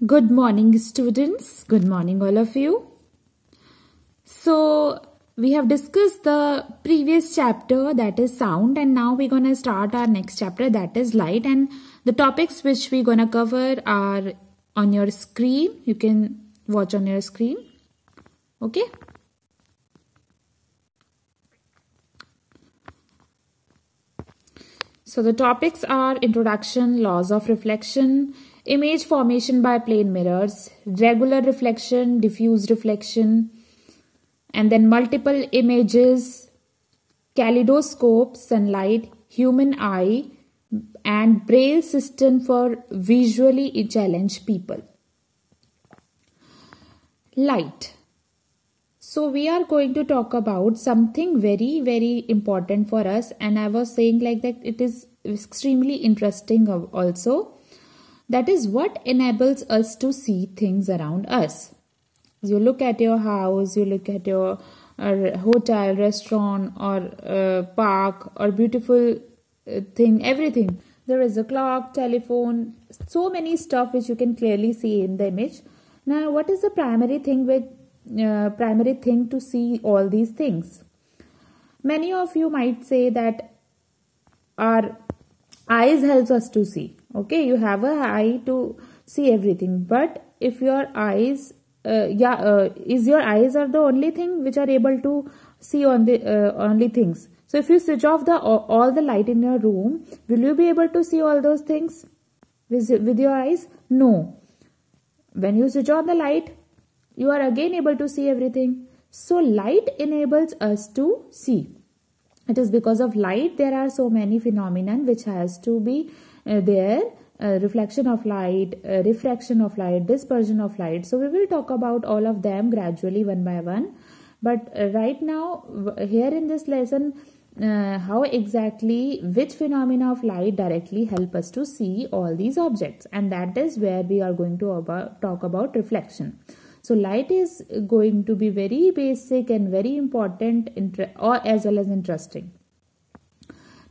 Good morning, students. Good morning, all of you. So, we have discussed the previous chapter, that is sound, and now we're going to start our next chapter, that is light. And the topics which we're going to cover are on your screen. You can watch on your screen. Okay. So, the topics are introduction, laws of reflection, image formation by plane mirrors, regular reflection, diffuse reflection, and then multiple images, kaleidoscope, sunlight, human eye, and braille system for visually challenged people. Light. So we are going to talk about something very, very important for us, and I was saying like that it is extremely interesting also. That is what enables us to see things around us. You look at your house, you look at your hotel, restaurant, or park, or beautiful thing, everything. There is a clock, telephone, so many stuff which you can clearly see in the image. Now, what is the primary thing to see all these things? Many of you might say that our eyes helps us to see. Okay, you have an eye to see everything, but if your eyes is your eyes are the only thing which are able to see on the only things. So if you switch off all the light in your room, will you be able to see all those things with your eyes? No. When you switch on the light, you are again able to see everything. So light enables us to see. It is because of light there are so many phenomena which has to be there. Reflection of light, refraction of light, dispersion of light. So we will talk about all of them gradually one by one. But right now here in this lesson, how exactly which phenomena of light directly help us to see all these objects, and that is where we are going to talk about reflection. So light is going to be very basic and very important as well as interesting.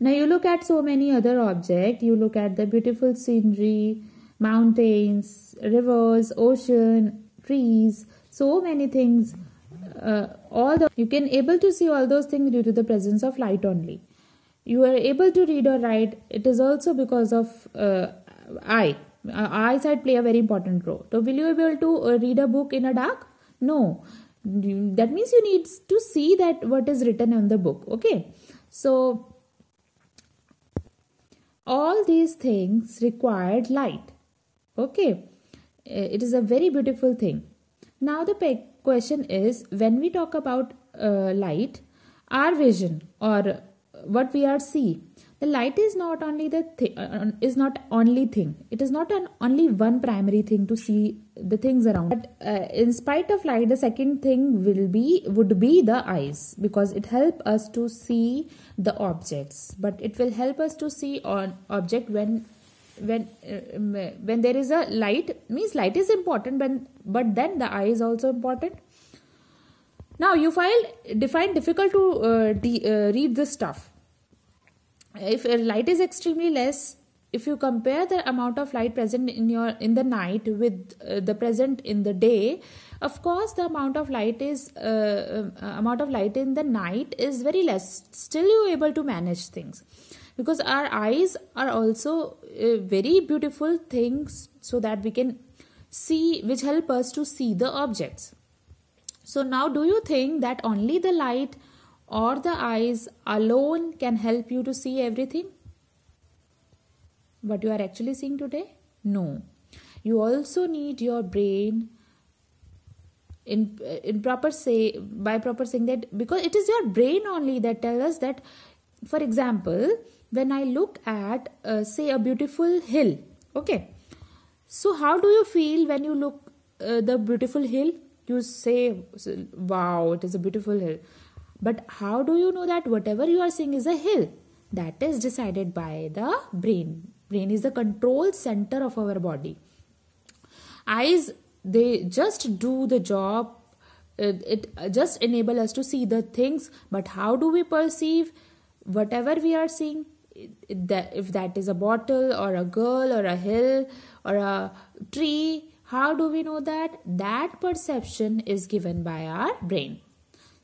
Now you look at so many other objects. You look at the beautiful scenery, mountains, rivers, ocean, trees, so many things. You can able to see all those things due to the presence of light only. You are able to read or write. It is also because of eye. Eyesight play a very important role. So will you be able to read a book in a dark? No. That means you need to see that what is written on the book. Okay. So all these things required light. Okay. It is a very beautiful thing. Now the question is, when we talk about light, our vision or what we are seeing, the light is not only is not only thing. It is not only one primary thing to see the things around. But in spite of light, the second thing would be the eyes, because it helps us to see the objects. But it will help us to see an object when there is a light. Means light is important, but then the eye is also important. Now you find difficult to read this stuff. If light is extremely less, if you compare the amount of light present in the night with the present in the day, of course the amount of light in the night is very less. Still you are able to manage things, because our eyes are also very beautiful things, so that we can see, which help us to see the objects. So now, do you think that only the light or the eyes alone can help you to see everything what you are actually seeing today? No. You also need your brain by proper saying that, because it is your brain only that tells us that. For example, when I look at say a beautiful hill, okay, so how do you feel when you look the beautiful hill? You say, wow, it is a beautiful hill. But how do you know that whatever you are seeing is a hill? That is decided by the brain. Brain is the control center of our body. Eyes, they just do the job. It just enable us to see the things. But how do we perceive whatever we are seeing? If that is a bottle or a girl or a hill or a tree, How do we know that? That perception is given by our brain.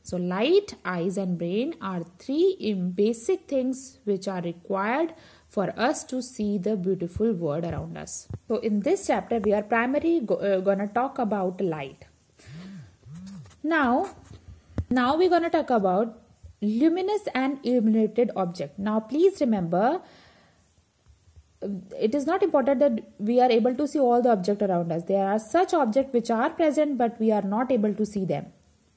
So light, eyes and brain are three basic things which are required for us to see the beautiful world around us. So in this chapter we are primarily gonna talk about light. Now we're gonna talk about luminous and illuminated object. Now please remember, it is not important that we are able to see all the objects around us. There are such objects which are present but we are not able to see them.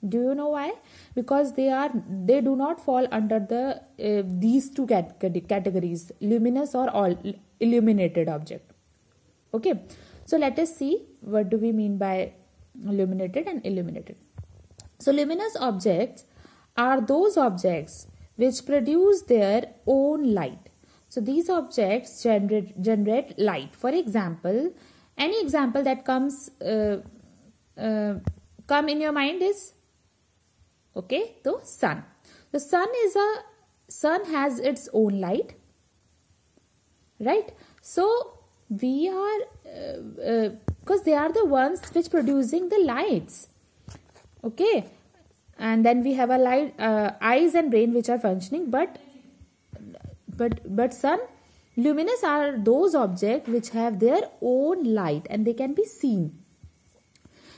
Do you know why? Because they do not fall under the these two categories, luminous or all illuminated object. Okay, so let us see what do we mean by illuminated and illuminated. So luminous objects are those objects which produce their own light. So these objects generate light. For example, any example that comes come in your mind is, okay, so sun. The sun has its own light, right? So we are because they are the ones which producing the lights, okay. And then we have a light, eyes and brain which are functioning, but sun, luminous are those objects which have their own light and they can be seen.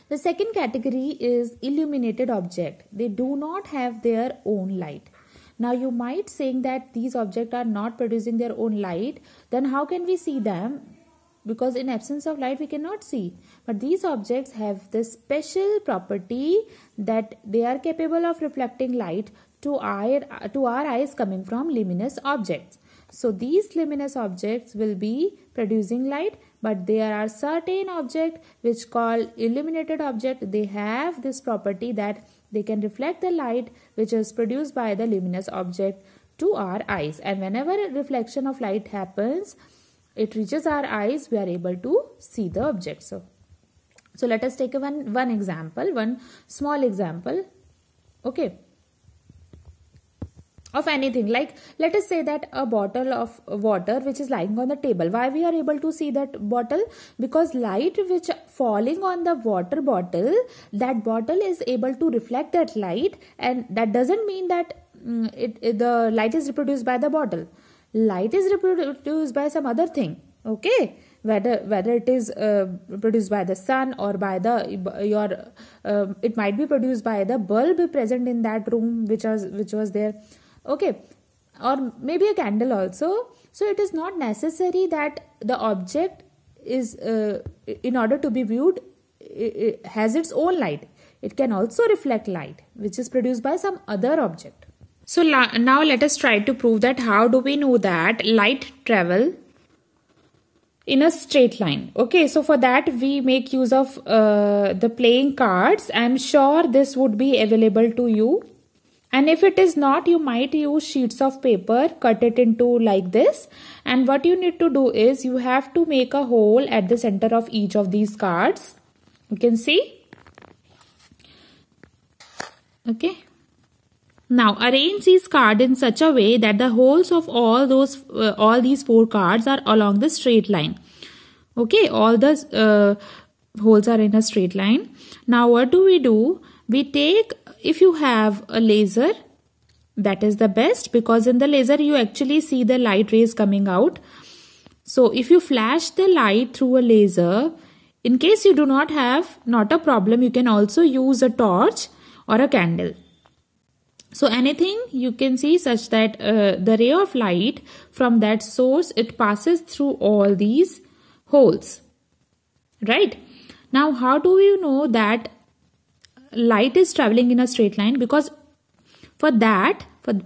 The second category is illuminated object. They do not have their own light. Now you might saying that these objects are not producing their own light, then how can we see them? Because in absence of light we cannot see. But these objects have this special property that they are capable of reflecting light to our eyes coming from luminous objects. So these luminous objects will be producing light, but there are certain objects which called illuminated object. They have this property that they can reflect the light which is produced by the luminous object to our eyes, and whenever a reflection of light happens, it reaches our eyes, we are able to see the object. So let us take one example, one small example, okay, of anything. Like let us say that a bottle of water which is lying on the table. Why we are able to see that bottle? Because light which falling on the water bottle, that bottle is able to reflect that light, and that doesn't mean that the light is reproduced by the bottle. Light is reproduced by some other thing, okay, whether it is produced by the sun or by it might be produced by the bulb present in that room which was there, okay, or maybe a candle also. So it is not necessary that the object is in order to be viewed, it has its own light. It can also reflect light which is produced by some other object. So now let us try to prove that how do we know that light travel in a straight line. Okay, so for that we make use of the playing cards. I am sure this would be available to you. And if it is not, you might use sheets of paper, cut it into like this. And what you need to do is you have to make a hole at the center of each of these cards. You can see. Okay. Now arrange these cards in such a way that the holes of all these four cards are along the straight line. Okay, all the holes are in a straight line. Now what do? We take, if you have a laser, that is the best, because in the laser you actually see the light rays coming out. So if you flash the light through a laser, in case you do not have, not a problem, you can also use a torch or a candle. So anything you can see such that the ray of light from that source, it passes through all these holes, right? Now how do you know that light is traveling in a straight line? Because for the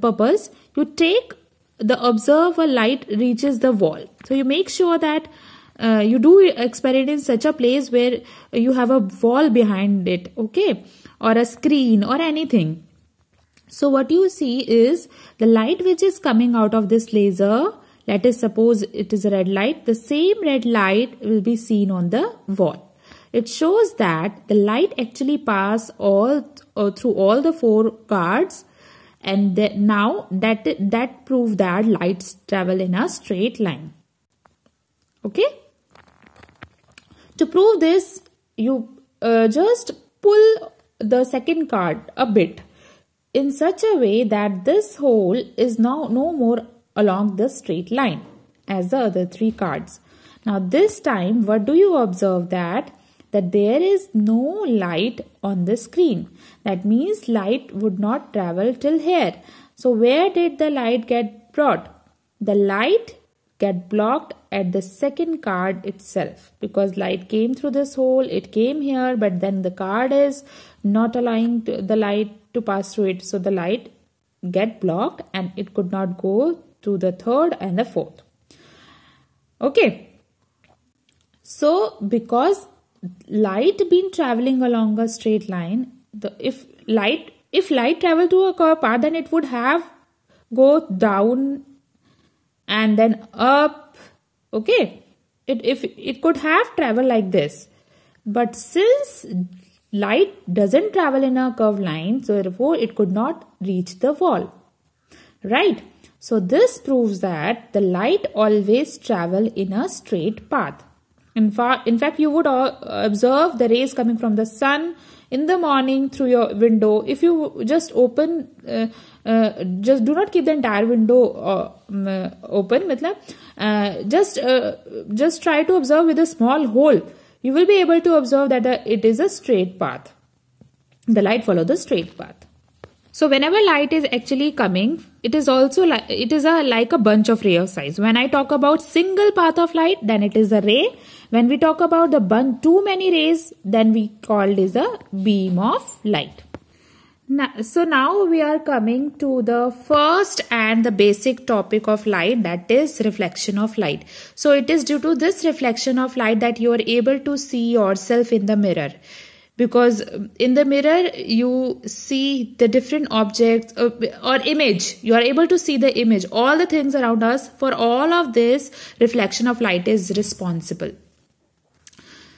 purpose, you take the observer light reaches the wall. So you make sure that you do experiment in such a place where you have a wall behind it, okay, or a screen or anything. So what you see is the light which is coming out of this laser, let us suppose it is a red light, the same red light will be seen on the wall. It shows that the light actually pass through all the four cards, and now that proves that lights travel in a straight line. Okay. To prove this, you just pull the second card a bit in such a way that this hole is now no more along the straight line as the other three cards. Now this time what do you observe that there is no light on the screen. That means light would not travel till here. So where did the light get brought? The light get blocked at the second card itself, because light came through this hole, it came here, but then the card is not allowing the light to pass through it. So the light get blocked and it could not go to the third and the fourth. Okay. So because light been traveling along a straight line, if light travel to a curved path, then it would have go down and then up. Okay, it could have travel like this, but since light doesn't travel in a curved line, so therefore it could not reach the wall, right? So this proves that the light always travel in a straight path. In fact, you would observe the rays coming from the sun in the morning through your window. If you just open, just do not keep the entire window open. Just try to observe with a small hole. You will be able to observe that it is a straight path. The light follows the straight path. So whenever light is actually coming, it is also like a bunch of ray of size. When I talk about single path of light, then it is a ray. When we talk about the too many rays, then we called is a beam of light. Now we are coming to the first and the basic topic of light, that is reflection of light. So it is due to this reflection of light that you are able to see yourself in the mirror. Because in the mirror you see the different objects or image. You are able to see the image, all the things around us. For all of this, reflection of light is responsible.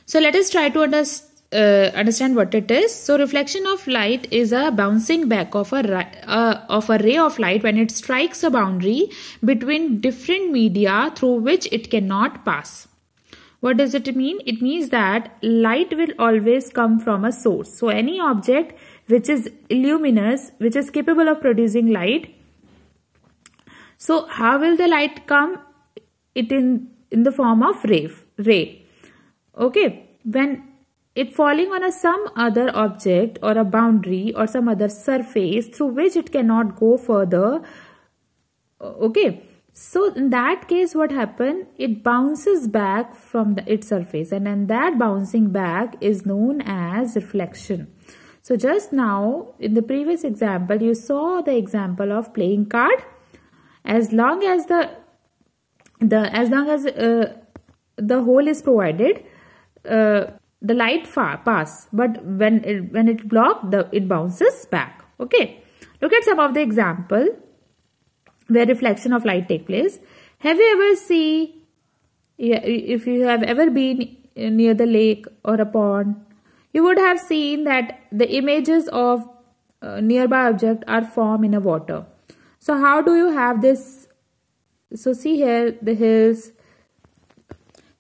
So let us try to understand what it is. So reflection of light is a bouncing back of a ray of light when it strikes a boundary between different media through which it cannot pass. What does it mean? It means that light will always come from a source. So any object which is luminous, which is capable of producing light. So how will the light come? It in the form of ray. Okay. When it falling on some other object or a boundary or some other surface through which it cannot go further. Okay. So in that case, what happened? It bounces back from its surface, and then that bouncing back is known as reflection. So just now in the previous example, you saw the example of playing card. As long as the hole is provided, the light pass, but when it blocked, it bounces back. Okay, look at some of the example where reflection of light take place. Have you ever seen, if you have ever been near the lake or a pond, you would have seen that the images of nearby object are formed in a water. So how do you have this? So see here the hills.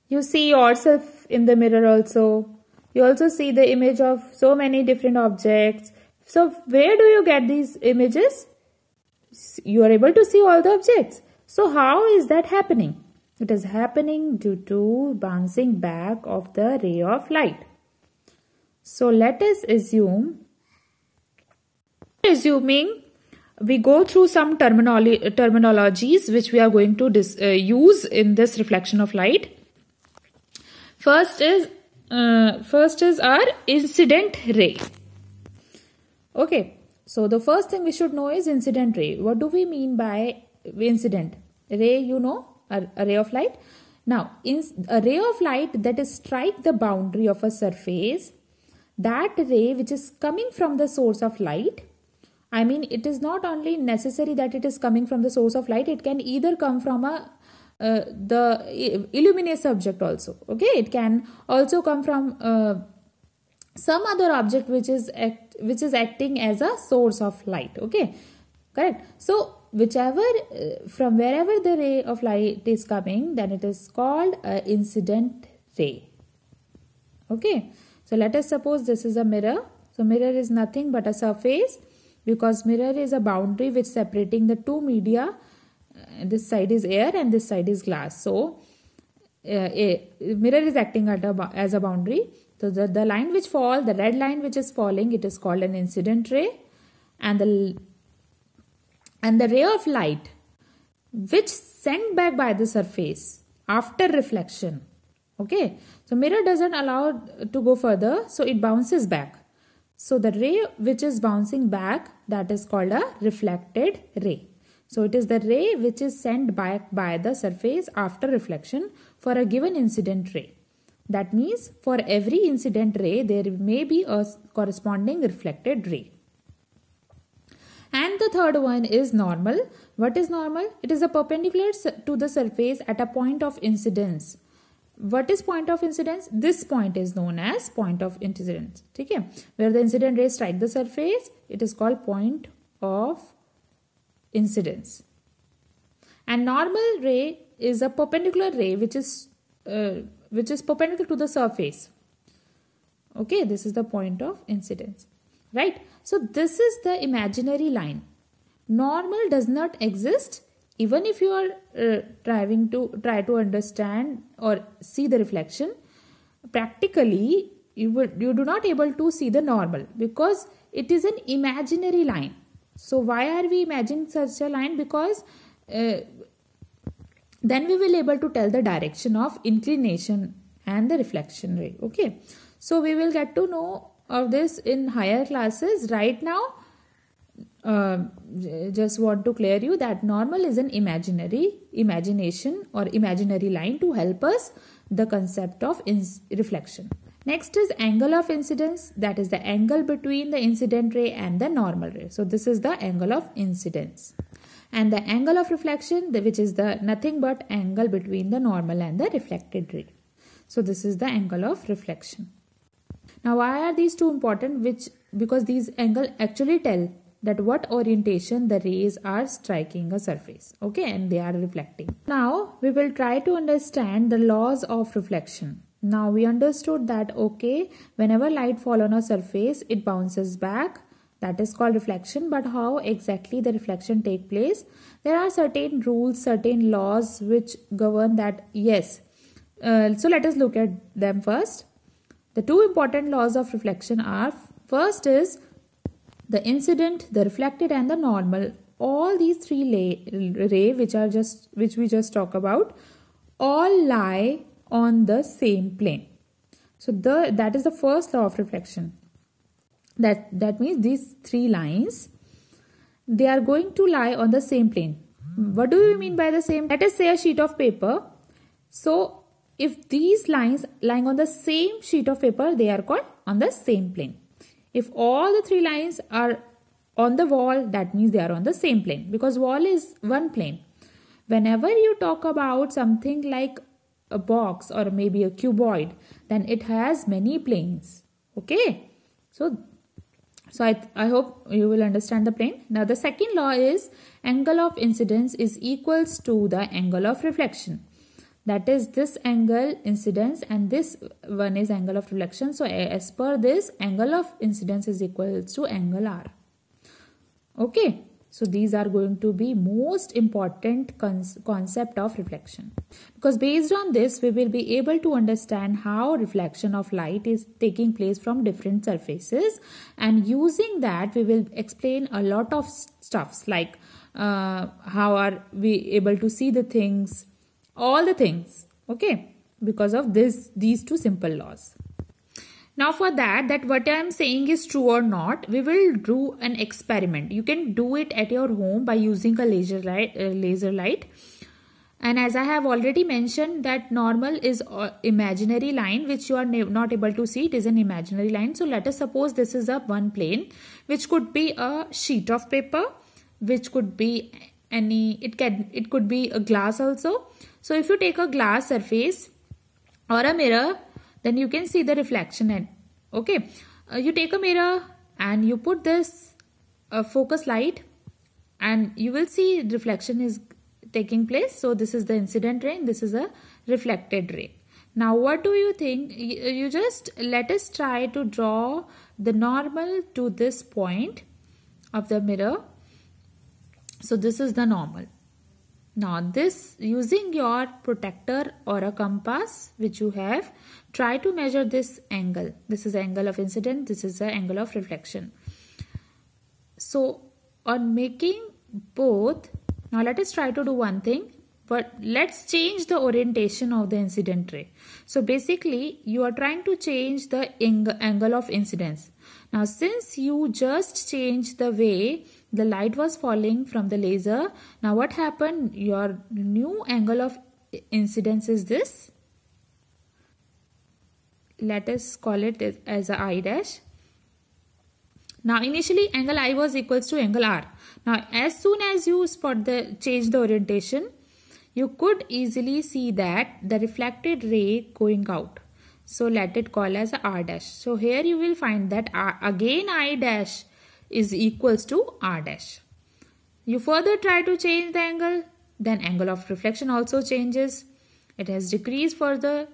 You see yourself in the mirror also. You also see the image of so many different objects. So where do you get these images? You are able to see all the objects. So how is that happening? It is happening due to bouncing back of the ray of light. So let us assuming we go through some terminologies which we are going to use in this reflection of light. First is our incident ray. Okay. So the first thing we should know is incident ray. What do we mean by incident ray? You know, a ray of light. Now, a ray of light that is strike the boundary of a surface, that ray which is coming from the source of light. I mean, it is not only necessary that it is coming from the source of light. It can either come from the illuminous object also. Okay, it can also come from some other object which is acting as a source of light. Okay, correct. So from wherever the ray of light is coming, then it is called an incident ray. Okay, So let us suppose this is a mirror. So mirror is nothing but a surface, because mirror is a boundary which separating the two media. This side is air and this side is glass. So mirror is acting as a boundary. So the line which fall, the red line which is falling, it is called an incident ray, and the ray of light which sent back by the surface after reflection. Okay, so mirror doesn't allow to go further, so it bounces back. So the ray which is bouncing back, that is called a reflected ray. So it is the ray which is sent back by the surface after reflection for a given incident ray. That means for every incident ray, there may be a corresponding reflected ray. And the third one is normal. What is normal? It is a perpendicular to the surface at a point of incidence. What is point of incidence? This point is known as point of incidence. Okay? Where the incident rays strike the surface, it is called point of incidence. And normal ray is a perpendicular ray which is perpendicular to the surface. Okay, this is the point of incidence, right? So this is the imaginary line. Normal does not exist. Even if you are try to understand or see the reflection, practically you do not able to see the normal, because it is an imaginary line. So why are we imagining such a line? Because then we will able to tell the direction of inclination and the reflection ray. Okay, so we will get to know of this in higher classes. Right now, just want to clear you that normal is an imagination or imaginary line to help us the concept of reflection. Next is angle of incidence, that is the angle between the incident ray and the normal ray. So this is the angle of incidence. And the angle of reflection, which is the nothing but angle between the normal and the reflected ray. So this is the angle of reflection. Now why are these two important? Because these angles actually tell that what orientation the rays are striking a surface. Okay, and they are reflecting. Now we will try to understand the laws of reflection. Now we understood that okay, whenever light fall on a surface, it bounces back. That is called reflection. But how exactly the reflection take place? There are certain rules, certain laws which govern that. Yes. So let us look at them first. The two important laws of reflection are, first is the incident, the reflected and the normal. All these three ray which we just talk about, all lie on the same plane. So that is the first law of reflection. That means these three lines, they are going to lie on the same plane. What do you mean by the same? Let us say a sheet of paper. So if these lines lying on the same sheet of paper, they are called on the same plane. If all the three lines are on the wall, that means they are on the same plane, because wall is one plane. Whenever you talk about something like a box or maybe a cuboid, then it has many planes. Okay, so I hope you will understand the plane. Now the second law is angle of incidence is equals to the angle of reflection. That is this angle incidence and this one is angle of reflection. So as per this, angle of incidence is equals to angle R. Okay. So these are going to be most important concept of reflection. Because based on this, we will be able to understand how reflection of light is taking place from different surfaces. And using that, we will explain a lot of stuffs like how are we able to see the things, all the things, okay, because of these two simple laws. Now for that what I am saying is true or not, we will do an experiment. You can do it at your home by using a laser light. And as I have already mentioned that normal is imaginary line which you are not able to see. It is an imaginary line. So let us suppose this is a one plane which could be a sheet of paper, which could be it could be a glass also. So if you take a glass surface or a mirror, then you can see the reflection. Okay, you take a mirror and you put this focus light and you will see reflection is taking place. So this is the incident ray and this is a reflected ray. Now what do you think? You just let us try to draw the normal to this point of the mirror. So this is the normal. Now this, using your protector or a compass which you have, try to measure this angle. This is the angle of incidence, this is the angle of reflection. So on making both, now let us try to do one thing, but let's change the orientation of the incident ray. So basically you are trying to change the angle of incidence. Now since you just changed the way the light was falling from the laser, now what happened? Your new angle of incidence is this. Let us call it as a I dash. Now initially angle I was equals to angle R. Now as soon as you change the orientation, you could easily see that the reflected ray going out. So let it call as a R dash. So here you will find that again I dash is equals to R dash. You further try to change the angle, then angle of reflection also changes. It has decreased further.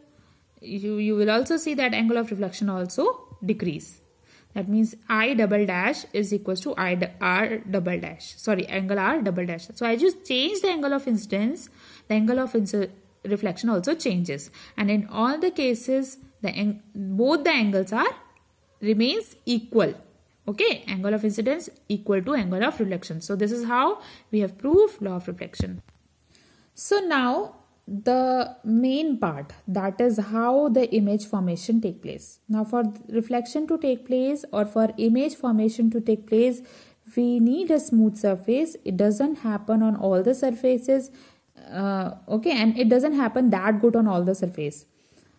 You will also see that angle of reflection also decrease. That means I double dash is equals to R double dash. Sorry, angle R double dash. So I just change the angle of incidence, the angle of reflection also changes. And in all the cases, both the angles remains equal. Okay, angle of incidence equal to angle of reflection. So this is how we have proved law of reflection. So now the main part, that is how the image formation take place. Now for reflection to take place or for image formation to take place, we need a smooth surface. It doesn't happen on all the surfaces. Okay, and it doesn't happen that good on all the surface.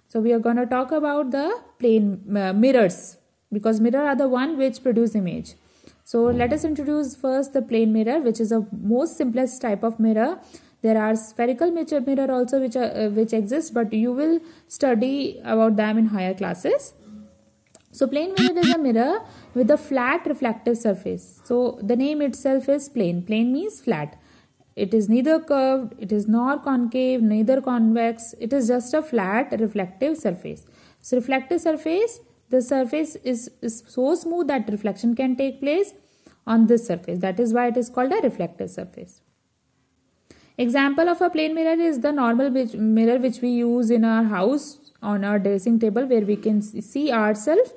So we are going to talk about the plane mirrors, because mirror are the one which produce image. So let us introduce first the plane mirror, which is the most simplest type of mirror. There are spherical mirror also which exist, but you will study about them in higher classes. So plane mirror is a mirror with a flat reflective surface. So the name itself is plane. Plane means flat. It is neither curved, it is nor concave, neither convex. It is just a flat reflective surface. So reflective surface, the surface is so smooth that reflection can take place on this surface. That is why it is called a reflective surface. Example of a plane mirror is the normal mirror which we use in our house on our dressing table, where we can see ourselves.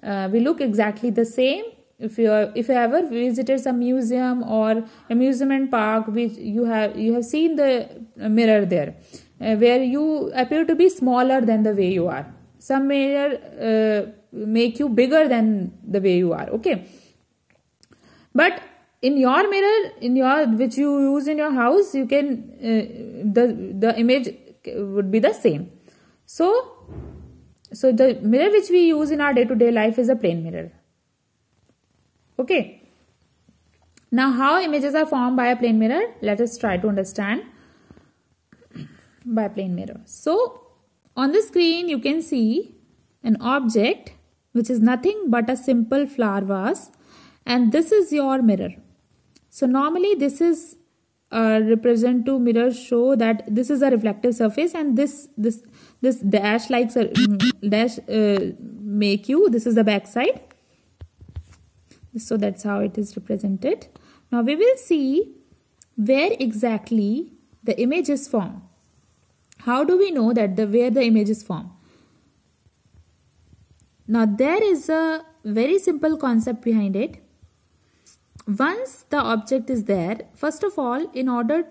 We look exactly the same. If you ever visited some museum or amusement park, which you have seen the mirror there, where you appear to be smaller than the way you are. Some mirror make you bigger than the way you are. Okay, but in your mirror, which you use in your house, you can the image would be the same. So the mirror which we use in our day-to-day life is a plane mirror. Okay. Now how images are formed by a plane mirror? Let us try to understand by plane mirror. So on the screen you can see an object which is nothing but a simple flower vase, and this is your mirror. So normally this is represent to mirror show that this is a reflective surface, and this dash like dash make you, this is the back side. So that's how it is represented. Now we will see where exactly the image is formed. How do we know that where the image is formed? Now there is a very simple concept behind it. Once the object is there, first of all, in order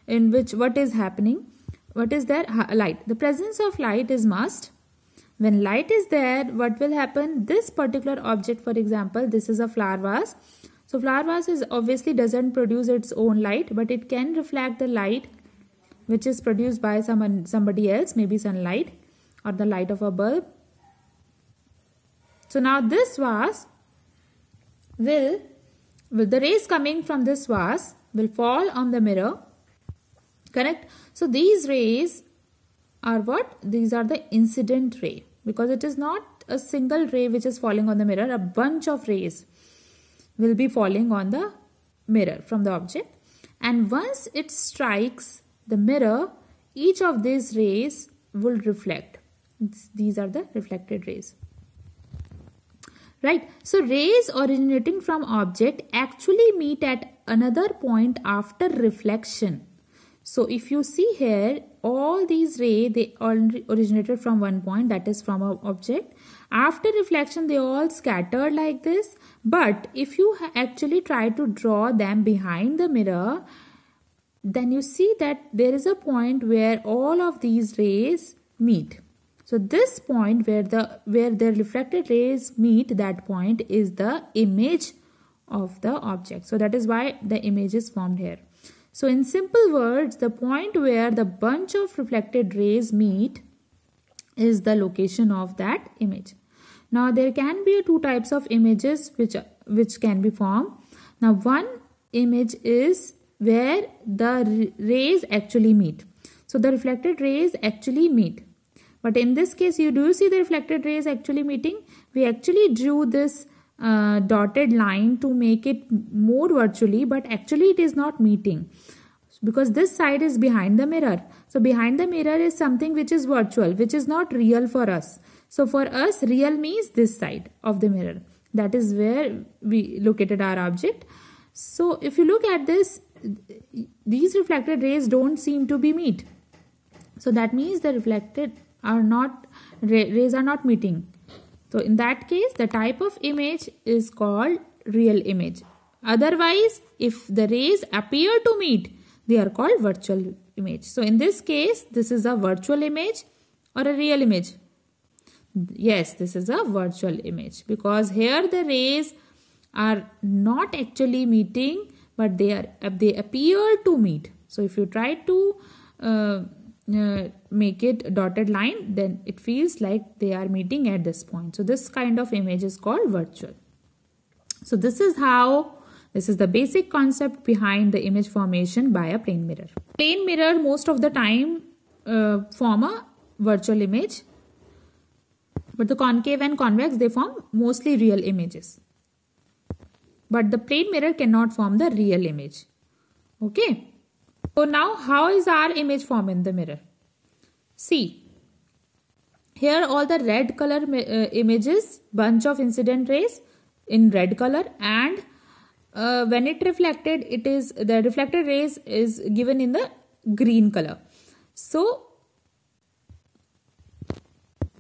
in which what is happening, what is there? Light. The presence of light is must. When light is there, what will happen? This particular object, for example, this is a flower vase. So flower vase obviously doesn't produce its own light, but it can reflect the light which is produced by somebody else, maybe sunlight or the light of a bulb. So now this vase will the rays coming from this vase will fall on the mirror, correct? So these rays are what? These are the incident ray, because it is not a single ray which is falling on the mirror. A bunch of rays will be falling on the mirror from the object, and once it strikes the mirror, each of these rays will reflect. These are the reflected rays. Right, so rays originating from object actually meet at another point after reflection. So if you see here, all these rays, they all originated from one point, that is from an object. After reflection, they all scattered like this. But if you actually try to draw them behind the mirror, then you see that there is a point where all of these rays meet. So this point where the reflected rays meet, that point is the image of the object. So that is why the image is formed here. So in simple words, the point where the bunch of reflected rays meet is the location of that image. Now there can be two types of images which can be formed. Now one image is where the rays actually meet. So the reflected rays actually meet. But in this case, you do see the reflected rays actually meeting. We actually drew this dotted line to make it more virtually, but actually it is not meeting because this side is behind the mirror. So behind the mirror is something which is virtual, which is not real for us. So for us, real means this side of the mirror. That is where we located our object. So if you look at this, these reflected rays don't seem to be meet. So that means the reflected rays are not meeting. So in that case, the type of image is called real image. Otherwise, if the rays appear to meet, they are called virtual image. So in this case, this is a virtual image or a real image? Yes, this is a virtual image because here the rays are not actually meeting, but they appear to meet. So if you try to make it dotted line, then it feels like they are meeting at this point. So this kind of image is called virtual. So this is the basic concept behind the image formation by a plane mirror. Plane mirror most of the time form a virtual image, but the concave and convex, they form mostly real images. But the plane mirror cannot form the real image. Okay. So now how is our image formed in the mirror? See, here all the red color images, bunch of incident rays in red color, and when it reflected, the reflected rays is given in the green color. So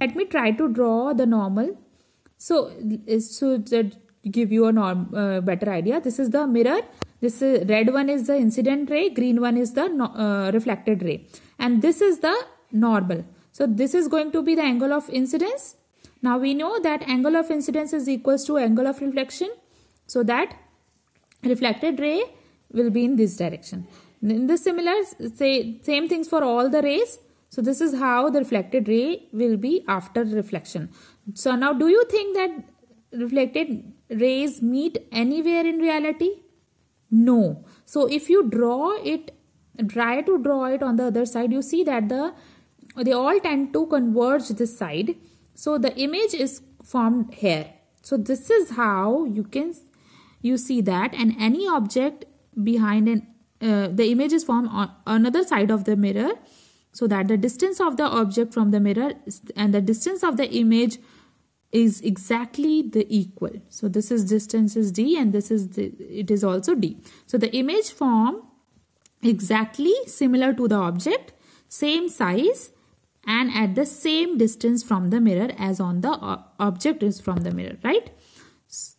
let me try to draw the normal. So that give you a better idea. This is the mirror. This red one is the incident ray, green one is the reflected ray, and this is the normal. So this is going to be the angle of incidence. Now we know that angle of incidence is equals to angle of reflection. So that reflected ray will be in this direction. In the similar, same things for all the rays. So this is how the reflected ray will be after reflection. So now do you think that reflected rays meet anywhere in reality? No. So if you try to draw it on the other side, you see that they all tend to converge this side. So the image is formed here. So this is how you see that, and any object behind the image is formed on another side of the mirror, so that the distance of the object from the mirror and the distance of the image is exactly the equal. So this is distance is d, and it is also d. So the image form exactly similar to the object, same size, and at the same distance from the mirror as on the object is from the mirror, right?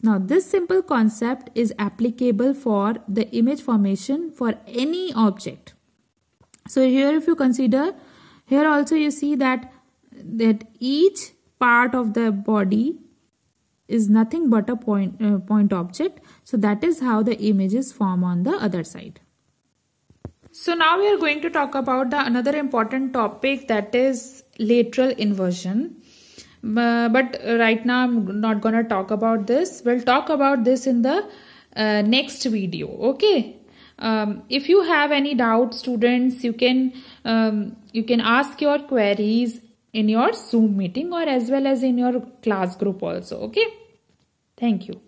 Now this simple concept is applicable for the image formation for any object. So here if you consider, here also you see that each part of the body is nothing but a point object. So that is how the images form on the other side. So now we are going to talk about another important topic, that is lateral inversion. But right now I'm not going to talk about this. We'll talk about this in the next video. Okay. If you have any doubts, students, you can ask your queries in your Zoom meeting or as well as in your class group also. Okay. Thank you.